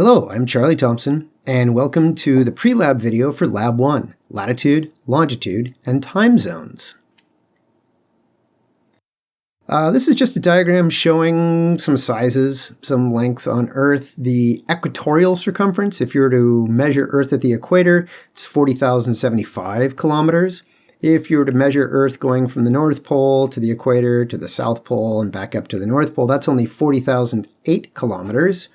Hello, I'm Charlie Thompson, and welcome to the pre-lab video for Lab 1, Latitude, Longitude, and Time Zones. This is just a diagram showing some sizes, some lengths on Earth. The equatorial circumference, if you were to measure Earth at the equator, it's 40,075 kilometers. If you were to measure Earth going from the North Pole to the equator to the South Pole and back up to the North Pole, that's only 40,008 kilometers.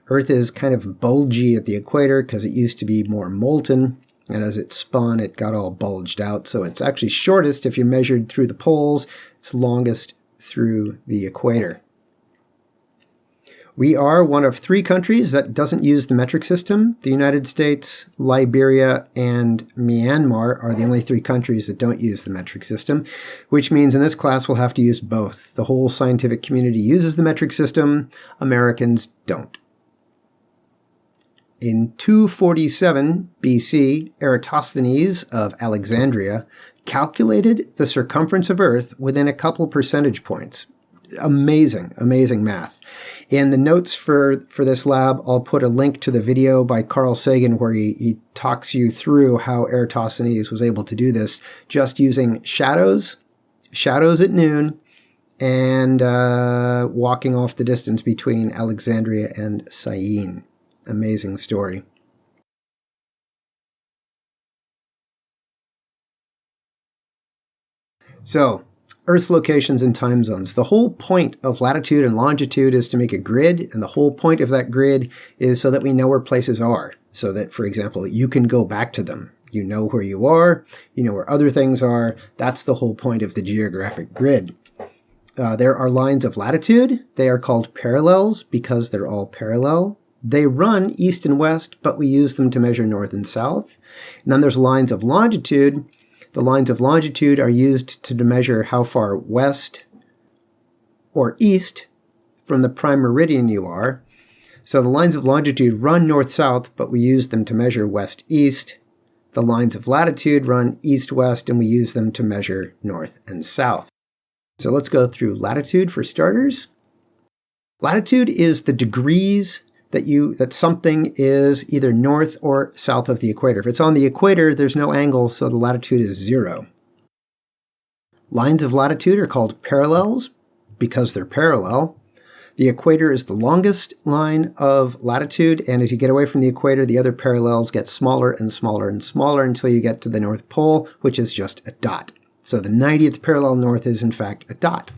Earth is kind of bulgy at the equator because it used to be more molten, and as it spun, it got all bulged out. So it's actually shortest if you measured through the poles. It's longest through the equator. We are one of 3 countries that doesn't use the metric system. The United States, Liberia, and Myanmar are the only 3 countries that don't use the metric system, which means in this class we'll have to use both. The whole scientific community uses the metric system. Americans don't. In 247 BC, Eratosthenes of Alexandria calculated the circumference of Earth within a couple percentage points. Amazing, amazing math. In the notes for this lab, I'll put a link to the video by Carl Sagan where he talks you through how Eratosthenes was able to do this just using shadows at noon, and walking off the distance between Alexandria and Syene. Amazing story. So, Earth's locations and time zones. The whole point of latitude and longitude is to make a grid, and the whole point of that grid is so that we know where places are. So that, for example, you can go back to them. You know where you are, you know where other things are. That's the whole point of the geographic grid. There are lines of latitude. They are called parallels because they're all parallel. They run east and west, but we use them to measure north and south. And then there's lines of longitude. The lines of longitude are used to measure how far west or east from the prime meridian you are. So the lines of longitude run north-south, but we use them to measure west-east. The lines of latitude run east-west, and we use them to measure north and south. So let's go through latitude for starters. Latitude is the degrees that something is either north or south of the equator. If it's on the equator, there's no angle, so the latitude is 0. Lines of latitude are called parallels because they're parallel. The equator is the longest line of latitude, and as you get away from the equator, the other parallels get smaller and smaller and smaller until you get to the North Pole, which is just a dot. So the 90th parallel north is, in fact, a dot.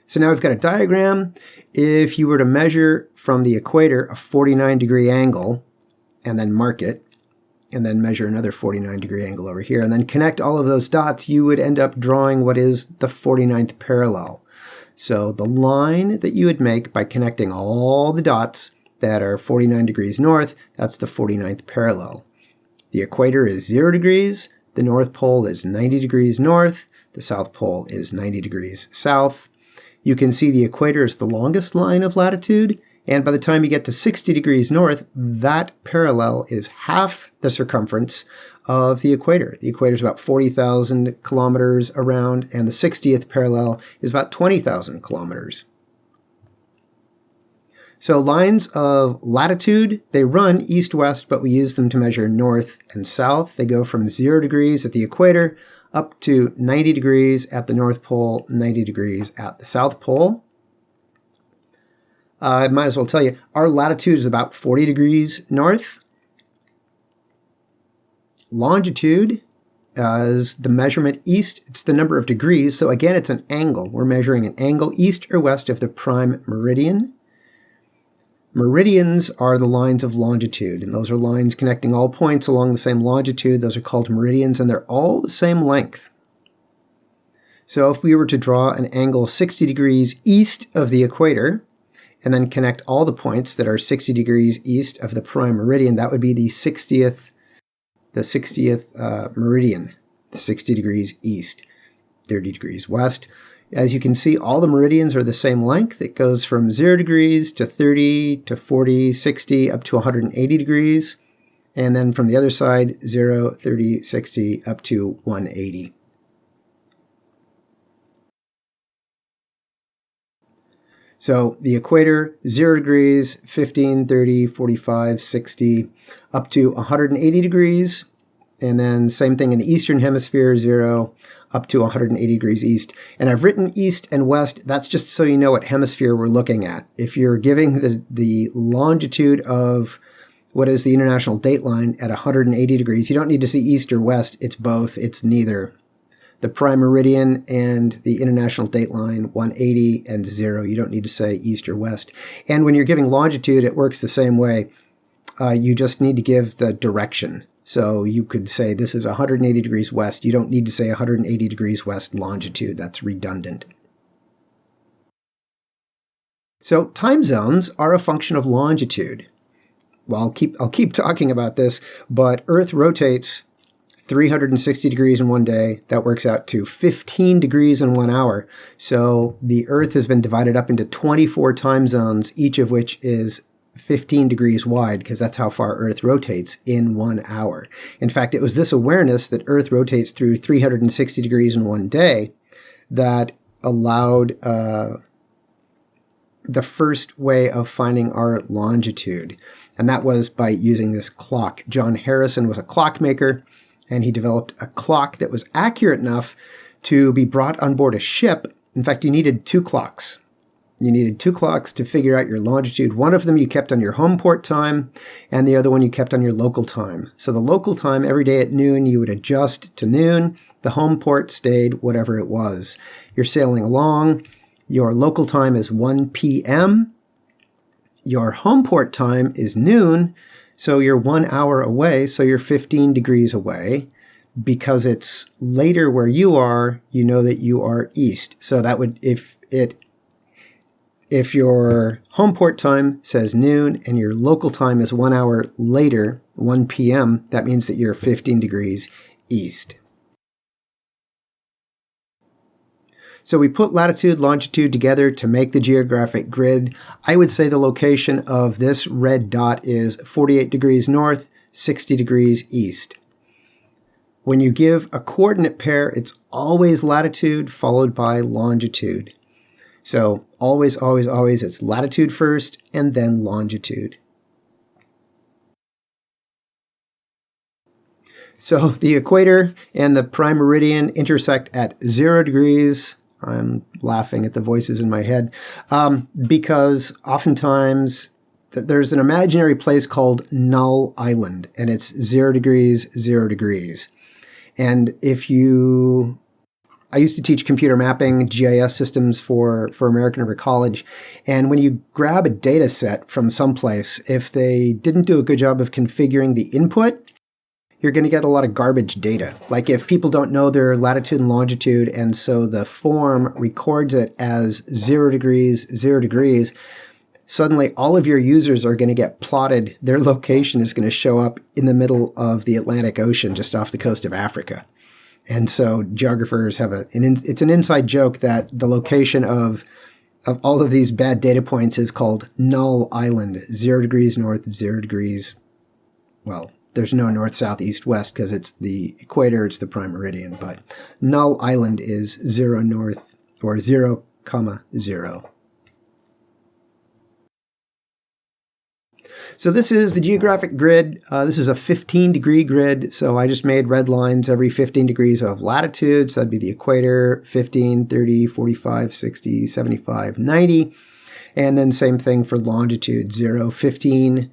So now we've got a diagram. If you were to measure from the equator a 49-degree angle and then mark it, and then measure another 49-degree angle over here, and then connect all of those dots, you would end up drawing what is the 49th parallel. So the line that you would make by connecting all the dots that are 49 degrees north, that's the 49th parallel. The equator is 0 degrees, the North Pole is 90 degrees north, the South Pole is 90 degrees south. You can see the equator is the longest line of latitude, and by the time you get to 60 degrees north, that parallel is half the circumference of the equator. The equator is about 40,000 kilometers around, and the 60th parallel is about 20,000 kilometers. So lines of latitude, they run east-west, but we use them to measure north and south. They go from 0 degrees at the equator up to 90 degrees at the North Pole, 90 degrees at the South Pole. I might as well tell you, our latitude is about 40 degrees north. Longitude is the measurement east. It's the number of degrees. So again, it's an angle. We're measuring an angle east or west of the prime meridian. Meridians are the lines of longitude, and those are lines connecting all points along the same longitude. Those are called meridians, and they're all the same length. So if we were to draw an angle 60 degrees east of the equator, and then connect all the points that are 60 degrees east of the prime meridian, that would be the 60th meridian, 60 degrees east, 30 degrees west. As you can see, all the meridians are the same length. It goes from 0 degrees to 30 to 40, 60, up to 180 degrees. And then from the other side, 0, 30, 60, up to 180. So the equator, 0 degrees, 15, 30, 45, 60, up to 180 degrees. And then same thing in the eastern hemisphere, 0 up to 180 degrees east. And I've written east and west. That's just so you know what hemisphere we're looking at. If you're giving the longitude of what is the international dateline at 180 degrees, you don't need to see east or west. It's both. It's neither. The prime meridian and the international dateline, 180 and 0. You don't need to say east or west. And when you're giving longitude, it works the same way. You just need to give the direction. So you could say this is 180 degrees west. You don't need to say 180 degrees west longitude. That's redundant. So time zones are a function of longitude. Well, I'll keep talking about this, but Earth rotates 360 degrees in one day. That works out to 15 degrees in 1 hour. So the Earth has been divided up into 24 time zones, each of which is 15 degrees wide, because that's how far Earth rotates in 1 hour. In fact, it was this awareness that Earth rotates through 360 degrees in one day that allowed the first way of finding our longitude. And that was by using this clock. John Harrison was a clockmaker, and he developed a clock that was accurate enough to be brought on board a ship. In fact, you needed 2 clocks. You needed 2 clocks to figure out your longitude. One of them you kept on your home port time, and the other one you kept on your local time. So the local time, every day at noon, you would adjust to noon. The home port stayed whatever it was. You're sailing along. Your local time is 1 p.m. Your home port time is noon, so you're 1 hour away, so you're 15 degrees away. Because it's later where you are, you know that you are east. So that would, if your home port time says noon and your local time is 1 hour later, 1 p.m., that means that you're 15 degrees east. So we put latitude, longitude together to make the geographic grid. I would say the location of this red dot is 48 degrees north, 60 degrees east. When you give a coordinate pair, it's always latitude followed by longitude. So always, always, always, it's latitude first and then longitude. So the equator and the prime meridian intersect at 0 degrees. I'm laughing at the voices in my head because oftentimes there's an imaginary place called Null Island, and it's 0 degrees, 0 degrees. And I used to teach computer mapping, GIS systems for American River College. And when you grab a data set from someplace, if they didn't do a good job of configuring the input, you're going to get a lot of garbage data. Like if people don't know their latitude and longitude, and so the form records it as 0 degrees, 0 degrees, suddenly all of your users are going to get plotted. Their location is going to show up in the middle of the Atlantic Ocean, just off the coast of Africa. And so geographers have it's an inside joke that the location of all of these bad data points is called Null Island, 0 degrees north, 0 degrees, well, there's no north, south, east, west because it's the equator, it's the prime meridian, but Null Island is 0 north or 0, 0. So this is the geographic grid. This is a 15-degree grid, so I just made red lines every 15 degrees of latitude. So that'd be the equator, 15, 30, 45, 60, 75, 90. And then same thing for longitude, 0, 15,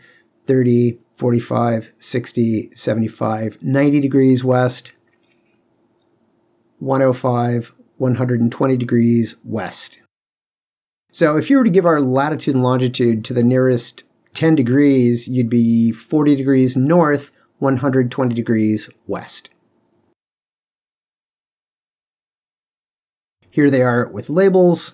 30, 45, 60, 75, 90 degrees west, 105, 120 degrees west. So if you were to give our latitude and longitude to the nearest 10 degrees, you'd be 40 degrees north, 120 degrees west. Here they are with labels.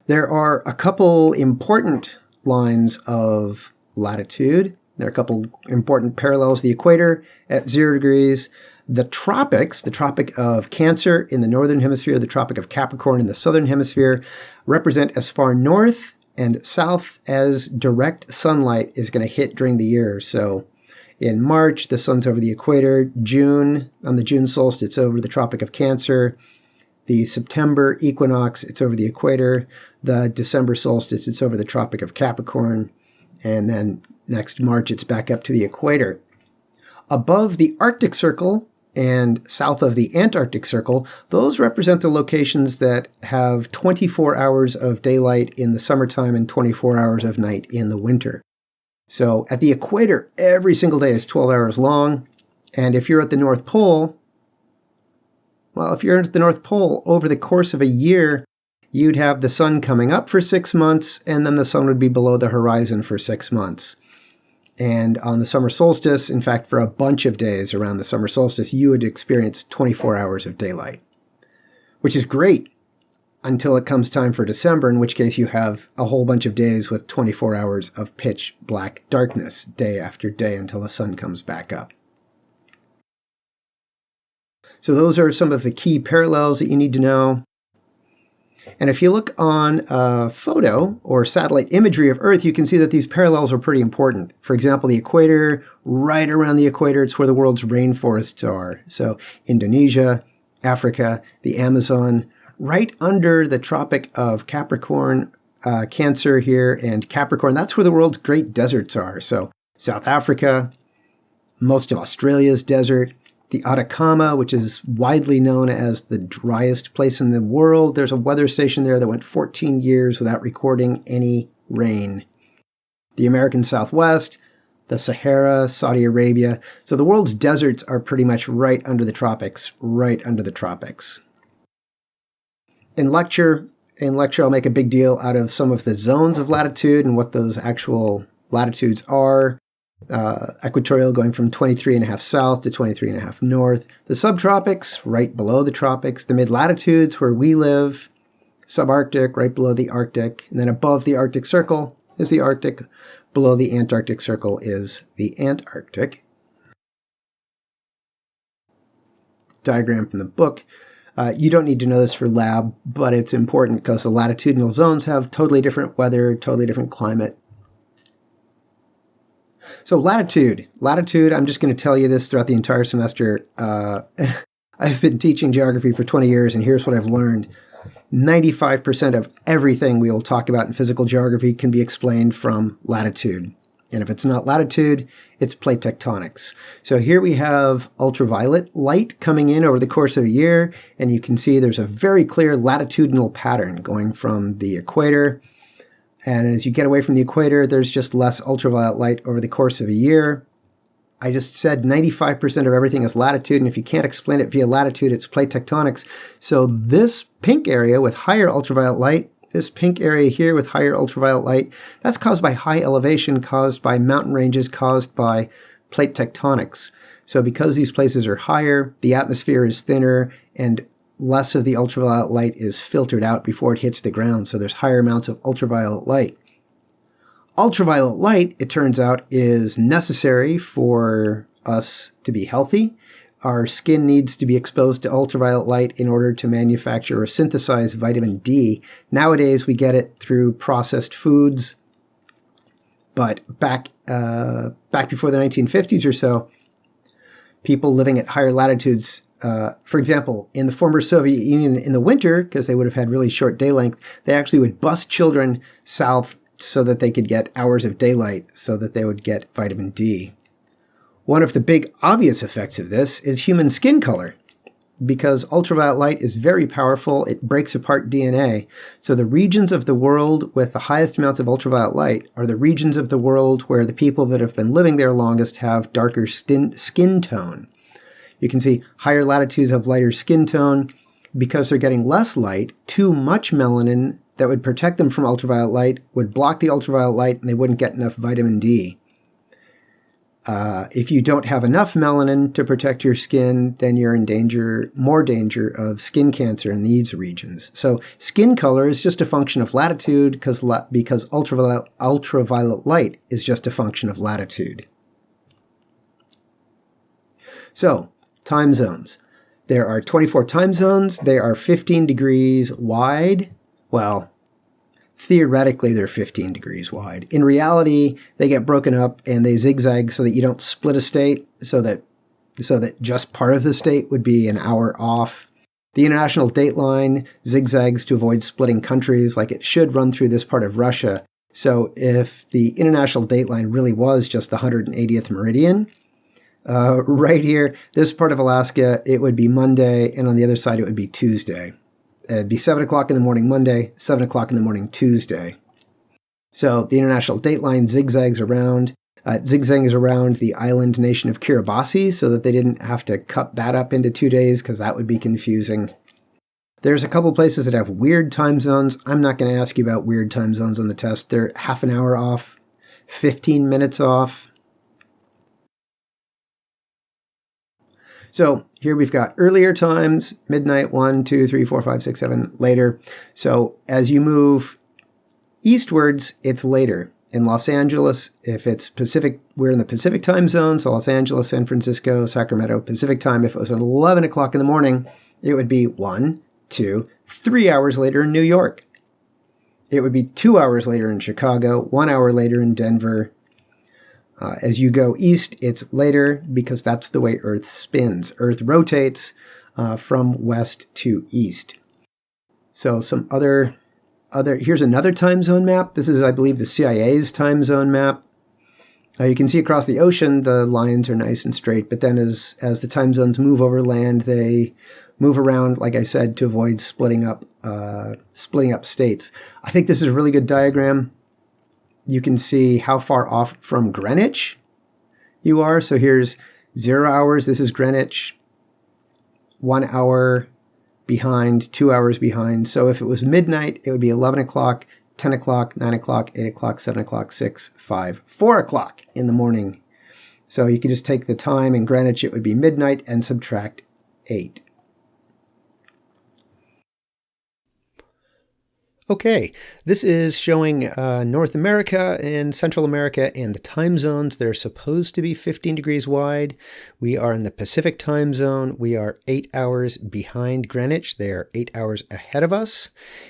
There are a couple important lines of latitude. There are a couple important parallels. The equator at 0 degrees. The tropics, the Tropic of Cancer in the northern hemisphere, the Tropic of Capricorn in the southern hemisphere, represent as far north and south as direct sunlight is going to hit during the year. So in March, the sun's over the equator. June, on the June solstice, it's over the Tropic of Cancer. The September equinox, it's over the equator. The December solstice, it's over the Tropic of Capricorn. And then next March, it's back up to the equator. Above the Arctic Circle and south of the Antarctic Circle, those represent the locations that have 24 hours of daylight in the summertime and 24 hours of night in the winter. So at the equator, every single day is 12 hours long. And if you're at the North Pole, well, if you're at the North Pole, over the course of a year, you'd have the sun coming up for 6 months, and then the sun would be below the horizon for 6 months. And on the summer solstice, in fact, for a bunch of days around the summer solstice, you would experience 24 hours of daylight, which is great until it comes time for December, in which case you have a whole bunch of days with 24 hours of pitch black darkness day after day until the sun comes back up. So those are some of the key parallels that you need to know. And if you look on a photo or satellite imagery of Earth, you can see that these parallels are pretty important. For example, the equator, right around the equator, it's where the world's rainforests are. So Indonesia, Africa, the Amazon, right under the Tropic of Capricorn, Cancer here, and Capricorn, that's where the world's great deserts are. So South Africa, most of Australia's desert, the Atacama, which is widely known as the driest place in the world. There's a weather station there that went 14 years without recording any rain. The American Southwest, the Sahara, Saudi Arabia. So the world's deserts are pretty much right under the tropics, In lecture, I'll make a big deal out of some of the zones of latitude and what those actual latitudes are. Equatorial going from 23.5 south to 23.5 north. The subtropics, right below the tropics. The mid-latitudes, where we live. Subarctic, right below the Arctic. And then above the Arctic Circle is the Arctic. Below the Antarctic Circle is the Antarctic. Diagram from the book. You don't need to know this for lab, but it's important because the latitudinal zones have totally different weather, totally different climate. So latitude, I'm just going to tell you this throughout the entire semester. I've been teaching geography for 20 years, and here's what I've learned. 95% of everything we will talk about in physical geography can be explained from latitude. And if it's not latitude, it's plate tectonics. So here we have ultraviolet light coming in over the course of a year, and you can see there's a very clear latitudinal pattern going from the equator. And as you get away from the equator, there's just less ultraviolet light over the course of a year. I just said 95% of everything is latitude, and if you can't explain it via latitude, it's plate tectonics. So this pink area with higher ultraviolet light, this pink area here with higher ultraviolet light, that's caused by high elevation, caused by mountain ranges, caused by plate tectonics. So because these places are higher, the atmosphere is thinner, and less of the ultraviolet light is filtered out before it hits the ground, so there's higher amounts of ultraviolet light. Ultraviolet light, it turns out, is necessary for us to be healthy. Our skin needs to be exposed to ultraviolet light in order to manufacture or synthesize vitamin D. Nowadays, we get it through processed foods, but back before the 1950s or so, people living at higher latitudes, for example, in the former Soviet Union in the winter, because they would have had really short day length, they actually would bus children south so that they could get hours of daylight, so that they would get vitamin D. One of the big obvious effects of this is human skin color. Because ultraviolet light is very powerful, it breaks apart DNA. So the regions of the world with the highest amounts of ultraviolet light are the regions of the world where the people that have been living there longest have darker skin tone. You can see higher latitudes have lighter skin tone. Because they're getting less light, too much melanin that would protect them from ultraviolet light would block the ultraviolet light, and they wouldn't get enough vitamin D. If you don't have enough melanin to protect your skin, then you're in more danger of skin cancer in these regions. So skin color is just a function of latitude because ultraviolet light is just a function of latitude. So, time zones. There are 24 time zones. They are 15 degrees wide. Well, theoretically, they're 15 degrees wide. In reality, they get broken up and they zigzag so that you don't split a state, so that just part of the state would be an hour off. The international date line zigzags to avoid splitting countries, like it should run through this part of Russia. So if the international date line really was just the 180th meridian, right here, this part of Alaska, it would be Monday, and on the other side, it would be Tuesday. It'd be 7 o'clock in the morning Monday, 7 o'clock in the morning Tuesday. So the international date line zigzags around the island nation of Kiribati so that they didn't have to cut that up into 2 days because that would be confusing. There's a couple places that have weird time zones. I'm not going to ask you about weird time zones on the test. They're half an hour off, 15 minutes off. So here we've got earlier times, midnight, 1, 2, 3, 4, 5, 6, 7, later. So as you move eastwards, it's later. In Los Angeles, if it's Pacific, we're in the Pacific time zone, so Los Angeles, San Francisco, Sacramento, Pacific time. If it was at 11 o'clock in the morning, it would be 1, 2, 3 hours later in New York. It would be 2 hours later in Chicago, 1 hour later in Denver. As you go east, it's later because that's the way Earth spins. Earth rotates from west to east. So some other, here's another time zone map. This is, I believe, the CIA's time zone map. You can see across the ocean, the lines are nice and straight, but then as the time zones move over land, they move around, like I said, to avoid splitting up states. I think this is a really good diagram. You can see how far off from Greenwich you are. So here's 0 hours. This is Greenwich. 1 hour behind, 2 hours behind. So if it was midnight, it would be 11 o'clock, 10 o'clock, 9 o'clock, 8 o'clock, 7 o'clock, 6, 5, 4 o'clock in the morning. So you could just take the time in Greenwich, it would be midnight, and subtract 8. Okay, this is showing North America and Central America and the time zones. They're supposed to be 15 degrees wide. We are in the Pacific time zone. We are 8 hours behind Greenwich. They are 8 hours ahead of us.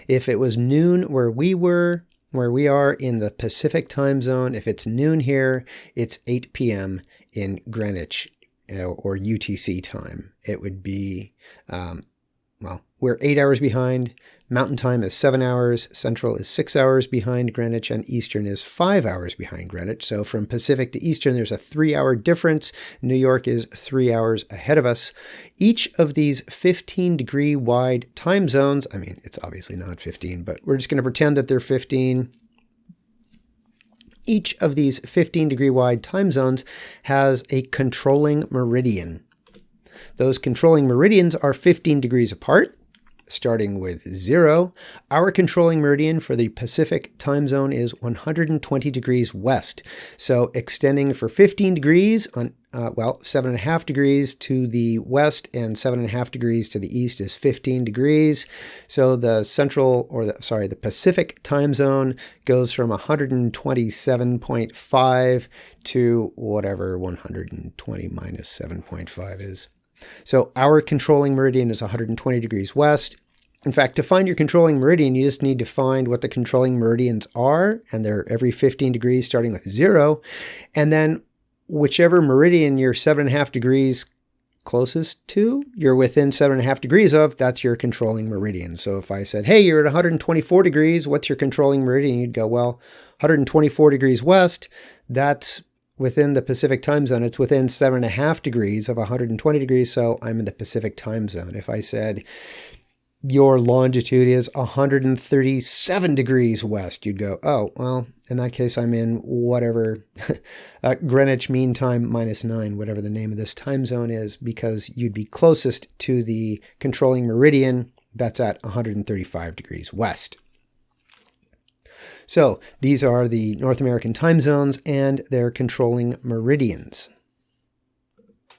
If it was noon where we are in the Pacific time zone, if it's noon here, it's 8 p.m. in Greenwich or UTC time. It would be, we're 8 hours behind. Mountain time is 7 hours, Central is 6 hours behind Greenwich, and Eastern is 5 hours behind Greenwich. So from Pacific to Eastern, there's a 3-hour difference. New York is 3 hours ahead of us. Each of these 15-degree wide time zones, I mean, it's obviously not 15, but we're just going to pretend that they're 15. Each of these 15-degree wide time zones has a controlling meridian. Those controlling meridians are 15 degrees apart. Starting with 0, our controlling meridian for the Pacific time zone is 120 degrees west. So extending for 15 degrees on, 7.5 degrees to the west and 7.5 degrees to the east is 15 degrees. So the the Pacific time zone goes from 127.5 to whatever 120 minus 7.5 is. So our controlling meridian is 120 degrees west. In fact, to find your controlling meridian, you just need to find what the controlling meridians are, and they're every 15 degrees starting with 0. And then whichever meridian you're 7.5 degrees closest to, you're within 7.5 degrees of, that's your controlling meridian. So if I said, hey, you're at 124 degrees, what's your controlling meridian? You'd go, well, 124 degrees west, that's within the Pacific time zone. It's within 7.5 degrees of 120 degrees, so I'm in the Pacific time zone. If I said your longitude is 137 degrees west, you'd go, oh, well, in that case, I'm in whatever Greenwich Mean Time -9, whatever the name of this time zone is, because you'd be closest to the controlling meridian that's at 135 degrees west. So these are the North American time zones and their controlling meridians.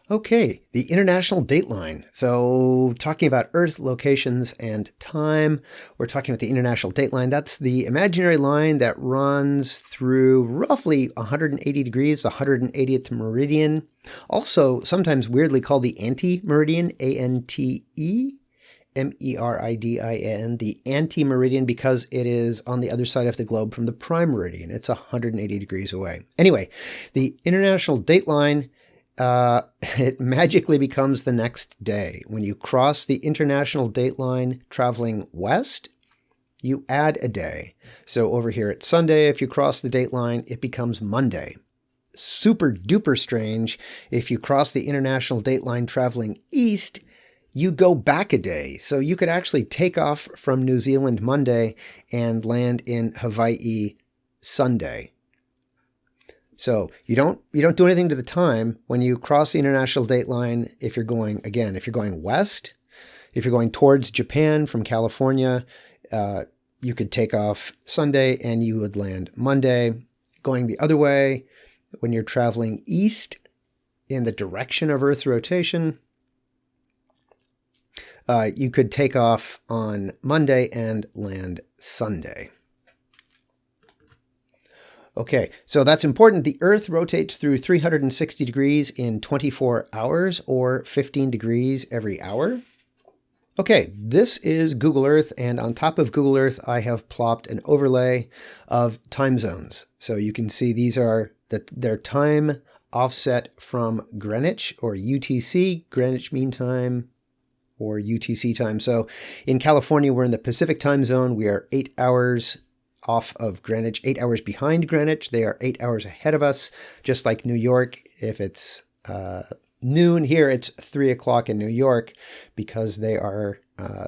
Okay, the international dateline. So talking about Earth locations and time, we're talking about the international dateline. That's the imaginary line that runs through roughly 180 degrees, the 180th meridian. Also sometimes weirdly called the anti-meridian, A-N-T-E. M-E-R-I-D-I-N, the anti-meridian, because it is on the other side of the globe from the prime meridian. It's 180 degrees away. Anyway, the international dateline it magically becomes the next day. When you cross the international date line traveling west, you add a day. So over here it's Sunday. If you cross the date line, it becomes Monday. Super duper strange. If you cross the international date line traveling east, you go back a day. So you could actually take off from New Zealand Monday and land in Hawaii Sunday. So you don't do anything to the time when you cross the international date line. If you're going west, if you're going towards Japan from California, you could take off Sunday and you would land Monday. Going the other way, when you're traveling east in the direction of Earth's rotation, you could take off on Monday and land Sunday. Okay, so that's important. The Earth rotates through 360 degrees in 24 hours, or 15 degrees every hour. Okay, this is Google Earth, and on top of Google Earth, I have plopped an overlay of time zones. So you can see these are their time offset from Greenwich, or UTC, Greenwich Mean Time, or UTC time. So in California, we're in the Pacific time zone. We are 8 hours off of Greenwich, 8 hours behind Greenwich. They are 8 hours ahead of us, just like New York. If it's noon here, it's 3 o'clock in New York, because they are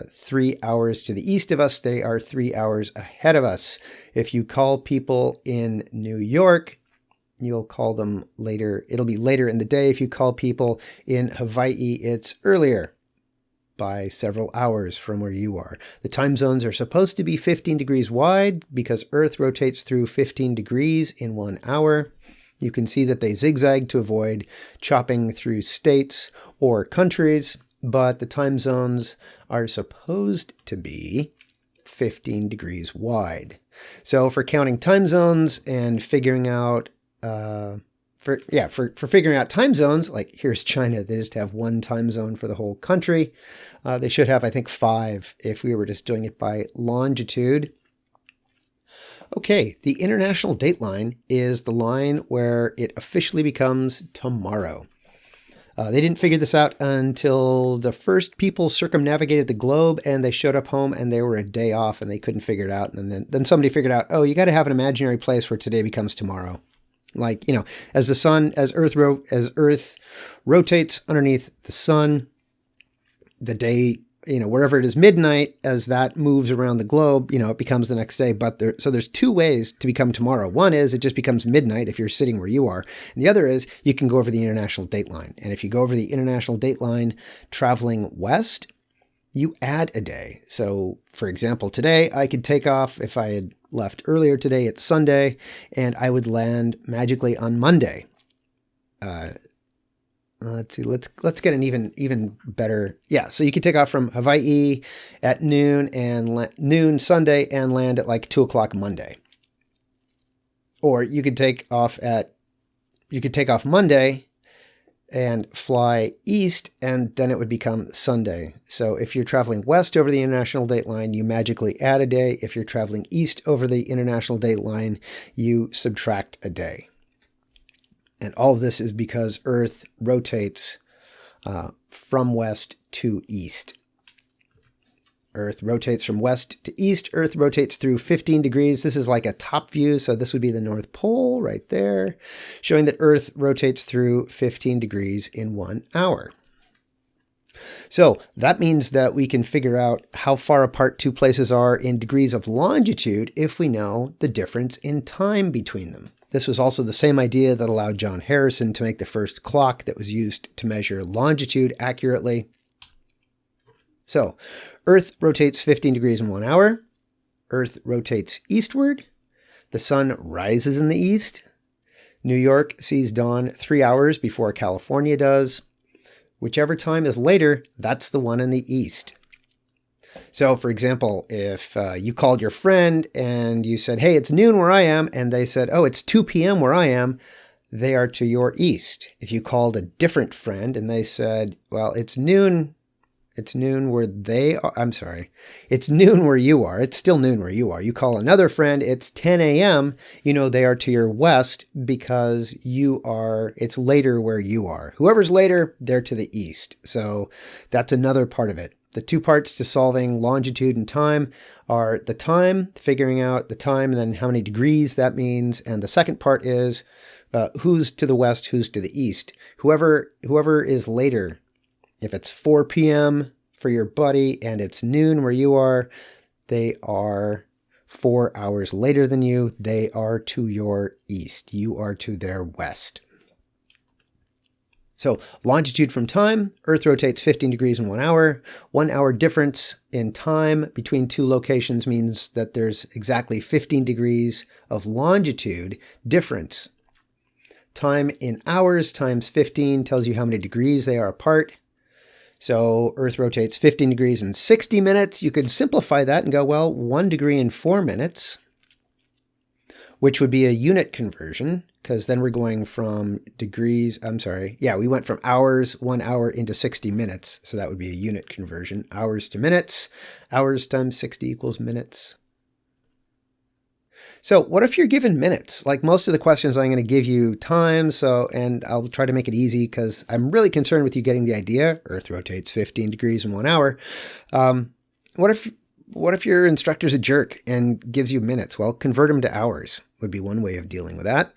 3 hours to the east of us. They are 3 hours ahead of us. If you call people in New York, you'll call them later. It'll be later in the day. If you call people in Hawaii, it's earlier by several hours from where you are. The time zones are supposed to be 15 degrees wide because Earth rotates through 15 degrees in 1 hour. You can see that they zigzag to avoid chopping through states or countries, but the time zones are supposed to be 15 degrees wide. So for counting time zones and figuring out for figuring out time zones, like here's China, they just have one time zone for the whole country. They should have, I think, 5 if we were just doing it by longitude. Okay, the international date line is the line where it officially becomes tomorrow. They didn't figure this out until the first people circumnavigated the globe and they showed up home and they were a day off and they couldn't figure it out. And then somebody figured out, oh, you got to have an imaginary place where today becomes tomorrow. Like, as Earth rotates underneath the sun, the day, wherever it is midnight, as that moves around the globe, it becomes the next day. But there's 2 ways to become tomorrow. One is it just becomes midnight if you're sitting where you are. And the other is you can go over the international date line. And if you go over the international date line traveling west, you add a day. So, for example, today I could take off. If I had left earlier today, it's Sunday, and I would land magically on Monday. Let's see. Let's get an even better. Yeah. So you could take off from Hawaii at noon noon Sunday and land at like 2 o'clock Monday. Or you could take off Monday and fly east, and then it would become Sunday. So if you're traveling west over the international date line, you magically add a day. If you're traveling east over the international date line, you subtract a day. And all of this is because Earth rotates from west to east. Earth rotates from west to east. Earth rotates through 15 degrees. This is like a top view, so this would be the North Pole right there, showing that Earth rotates through 15 degrees in 1 hour. So that means that we can figure out how far apart 2 places are in degrees of longitude if we know the difference in time between them. This was also the same idea that allowed John Harrison to make the first clock that was used to measure longitude accurately. So, Earth rotates 15 degrees in 1 hour. Earth rotates eastward. The sun rises in the east. New York sees dawn 3 hours before California does. Whichever time is later, that's the one in the east. So, for example, if you called your friend and you said, hey, it's noon where I am, and they said, oh, it's 2 p.m. where I am, they are to your east. If you called a different friend and they said, well, it's noon It's noon where they are. I'm sorry. It's noon where you are. It's still noon where you are. You call another friend. It's 10 a.m. You know they are to your west because it's later where you are. Whoever's later, they're to the east. So that's another part of it. The two parts to solving longitude and time are the time, figuring out the time, and then how many degrees that means. And the second part is who's to the west, who's to the east. Whoever is later. If it's 4 p.m. for your buddy and it's noon where you are, they are 4 hours later than you. They are to your east. You are to their west. So longitude from time, Earth rotates 15 degrees in 1 hour. 1 hour difference in time between two locations means that there's exactly 15 degrees of longitude difference. Time in hours times 15 tells you how many degrees they are apart. So Earth rotates 15 degrees in 60 minutes. You could simplify that and go, well, 1 degree in 4 minutes, which would be a unit conversion, because then we're going from degrees, we went from hours, 1 hour into 60 minutes. So that would be a unit conversion, hours to minutes. Hours times 60 equals minutes. So what if you're given minutes? Like most of the questions, I'm going to give you time. And I'll try to make it easy because I'm really concerned with you getting the idea. Earth rotates 15 degrees in 1 hour. What if your instructor's a jerk and gives you minutes? Well, convert them to hours would be one way of dealing with that.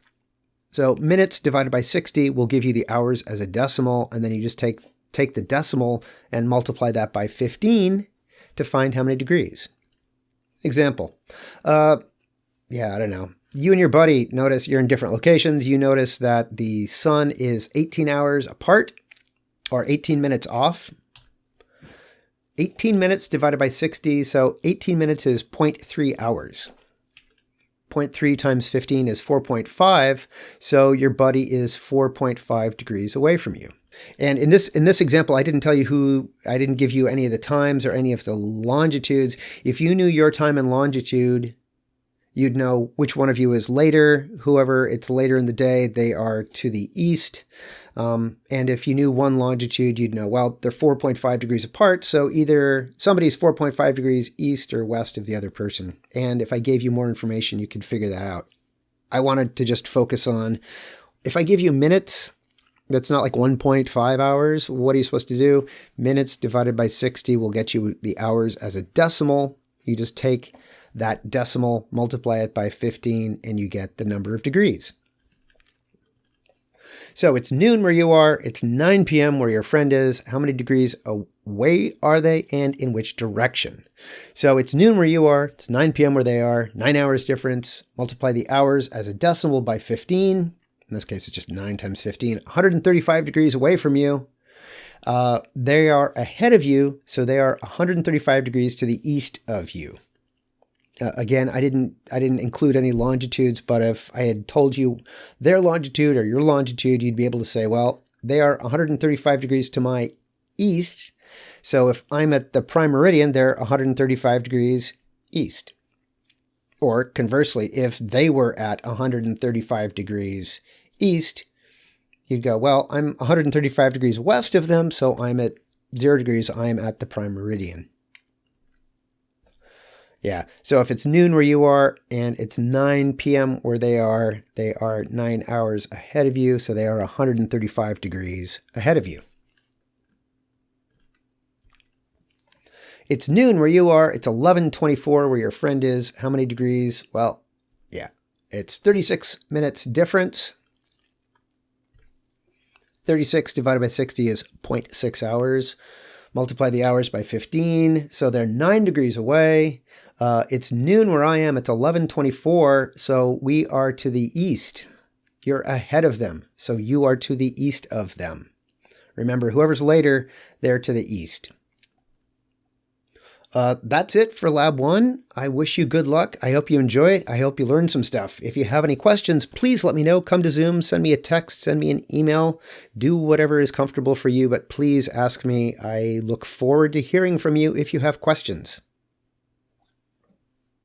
So minutes divided by 60 will give you the hours as a decimal. And then you just take the decimal and multiply that by 15 to find how many degrees. Example. I don't know. You and your buddy notice you're in different locations. You notice that the sun is 18 hours apart or 18 minutes off. 18 minutes divided by 60. So 18 minutes is 0.3 hours. 0.3 times 15 is 4.5. So your buddy is 4.5 degrees away from you. And in this example, I didn't give you any of the times or any of the longitudes. If you knew your time and longitude, you'd know which one of you is later. Whoever it's later in the day, they are to the east. And if you knew one longitude, you'd know, well, they're 4.5 degrees apart. So either somebody's 4.5 degrees east or west of the other person. And if I gave you more information, you could figure that out. I wanted to just focus on, if I give you minutes, that's not like 1.5 hours. What are you supposed to do? Minutes divided by 60 will get you the hours as a decimal. You just take that decimal, multiply it by 15, and you get the number of degrees. So it's noon where you are, it's 9 p.m. where your friend is. How many degrees away are they, and in which direction? So it's noon where you are, it's 9 p.m. where they are, 9 hours difference. Multiply the hours as a decimal by 15. In this case, it's just 9 times 15. 135 degrees away from you. They are ahead of you, so they are 135 degrees to the east of you. Again, I didn't include any longitudes, but if I had told you their longitude or your longitude, you'd be able to say, well, they are 135 degrees to my east. So if I'm at the prime meridian, they're 135 degrees east. Or conversely, if they were at 135 degrees east, you'd go, well, I'm 135 degrees west of them, so I'm at 0 degrees, I'm at the prime meridian. Yeah, so if it's noon where you are and it's 9 p.m. where they are 9 hours ahead of you, so they are 135 degrees ahead of you. It's noon where you are, it's 11:24 where your friend is. How many degrees? Well, yeah, it's 36 minutes difference. 36 divided by 60 is 0.6 hours. Multiply the hours by 15, so they're 9 degrees away. It's noon where I am, it's 11:24, so we are to the east. You're ahead of them, so you are to the east of them. Remember, whoever's later, they're to the east. That's it for Lab 1. I wish you good luck. I hope you enjoy it. I hope you learned some stuff. If you have any questions, please let me know. Come to Zoom, send me a text, send me an email. Do whatever is comfortable for you, but please ask me. I look forward to hearing from you if you have questions.